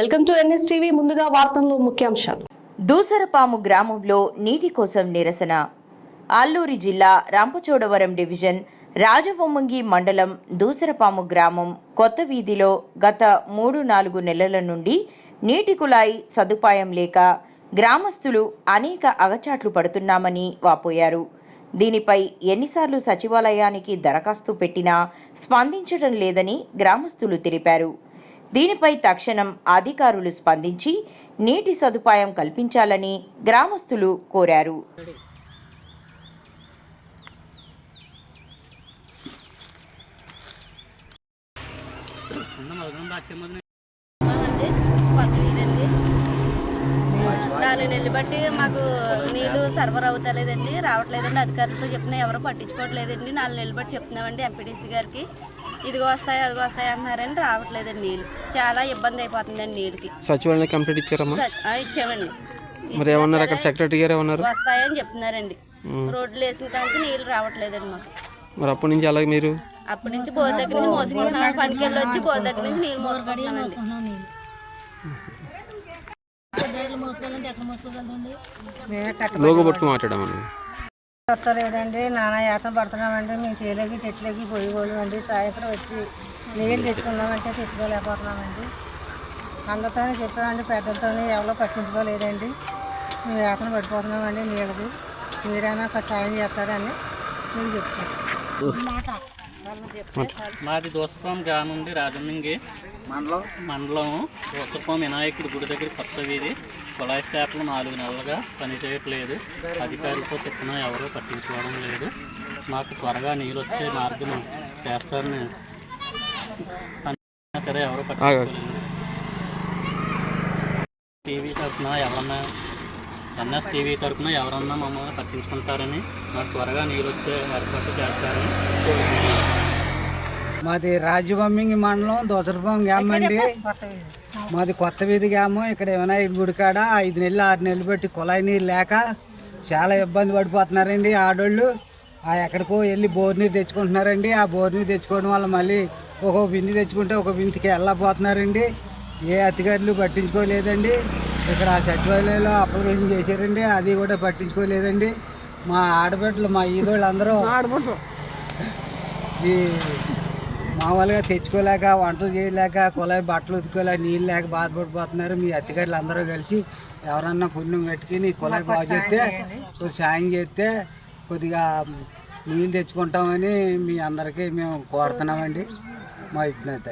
Welcome to NSTV. ముందుగా వార్తల్లో ముఖ్యాంశాలు. దూసరపాము గ్రామంలో నీటి కోసం నిరసన. అల్లూరి జిల్లా రంపచోడవరం డివిజన్ రాజవొమ్మంగి మండలం దూసరపాము గ్రామం కొత్త వీధిలో గత 3-4 నెలల నుండి నీటి కుళాయి సదుపాయం లేక గ్రామస్తులు అనేక అగచాట్లు పడుతున్నామని వాపోయారు. దీనిపై ఎన్నిసార్లు సచివాలయానికి దరఖాస్తు పెట్టినా స్పందించడం లేదని గ్రామస్తులు తెలిపారు. దీనిపై తక్షణం అధికారులు స్పందించి నీటి సదుపాయం కల్పించాలని గ్రామస్తులు కోరారు. నాలుగు నెలలు బట్టి మాకు నీళ్లు సర్వర్ అవుతలేదండి, రావట్లేదండి. అధికారులతో చెప్పినా ఎవరు పట్టించుకోవట్లేదండి. 4 నెలలు బట్టి చెప్తున్నామండి ఎంపీడీసీ గారికి. ఇదిగో వస్తాయి అదిగో వస్తాయి అంటున్నారండి, రావట్లేదండి. నీళ్ళు చాలా ఇబ్బంది అయిపోతుందండి. నీళ్ళకి సచివాలయం కంప్లీట్ ఇచ్చారమ్మా? ఇచ్చామండి. మరి ఏమన్నారు అక్కడ సెక్రటరీ గారు ఏమన్నారు? వస్తాయని చెప్తున్నారండి. రోడ్లు వేసిన కాంచి నీళ్ళు రావట్లేదండి మాకు. మరి అప్పటి నుంచి అలాగే మీరు అప్పటి నుంచి బోర్ దగ్గర నుంచి మోసుకుంటున్నాం. పనికి వెళ్ళి వచ్చి బోర్ దగ్గర నుంచి నీళ్ళు మోసుకుంటున్నామండి. లోగో పట్టుకు మాట్లాడామని వస్తలేదండి. నానా యాత్ర పడుతున్నామండి. మేము చేయలేకి చెట్లకి పోయేవాళ్ళు అండి. సాయంత్రం వచ్చి నీళ్ళు తెచ్చుకుందామంటే తెచ్చుకోలేకపోతున్నామండి. అందరితోనే చెప్పామండి, పెద్దలతోనే ఎవరో పట్టించుకోలేదండి. మేము యాత్ర పడిపోతున్నామండి నీళ్ళకి. మీరైనా సాయం చేస్తారని మేము చెప్తాం. మాది దూసరపాము గ్రామం నుండి రాజమండ్రి మండలం దూసరపాము వినాయకుడి గుడి దగ్గర కొత్త వీధి. కుళాయి స్టాప్లు 4 నెలలుగా పనిచేయట్లేదు. అధికారులతో చెప్పినా ఎవరూ పట్టించుకోవడం లేదు. మాకు త్వరగా నీళ్ళు వచ్చే మార్గం చేస్తారని సరే ఎవరో పట్టించుకోలేదు. టీవీ తరఫున ఎవరన్నా NSTV తరఫున ఎవరన్నా మమ్మల్ని పట్టించుకుంటారని, మాకు త్వరగా నీళ్ళు వచ్చే ఏర్పాటు చేస్తారని కోరుకుంటున్నాను. మాది రాజవొమ్మంగి మండలం దూసరపాము గ్రామం అండి. మాది కొత్త వీధి గ్రామం. ఇక్కడ వినాయకుడి గుడి కాడ 5 నెలలు 6 నెలలు బట్టి కుళాయి నీరు లేక చాలా ఇబ్బంది పడిపోతున్నారండి ఆడోళ్ళు. ఎక్కడికో వెళ్ళి బోర్ నీరు తెచ్చుకుంటున్నారండి. ఆ బోర్ నీరు తెచ్చుకోవడం వల్ల మళ్ళీ ఒక్కొక్క బింది తెచ్చుకుంటే ఒక బిందికి వెళ్ళకపోతున్నారండి. ఏ అధికారులు పట్టించుకోలేదండి. ఇక్కడ సచివాలయంలో అప్లికేషన్ చేశారండి, అది కూడా పట్టించుకోలేదండి. మా ఆడబిడ్డలు మా ఈదోళ్ళు అందరూ ఈ మామూలుగా తెచ్చుకోలేక, వంటలు చేయలేక, కుళాయి బట్టలు ఉతుకోలేక, నీళ్ళు లేక బాధపడిపోతున్నారు. మీ అధికారులు అందరూ కలిసి ఎవరన్నా పుణ్యం కట్టుకుని కుళాయి బాగు చేస్తే, సాయం చేస్తే కొద్దిగా నీళ్ళు తెచ్చుకుంటామని మీ అందరికీ మేము కోరుతున్నామండి. మా విజ్ఞత.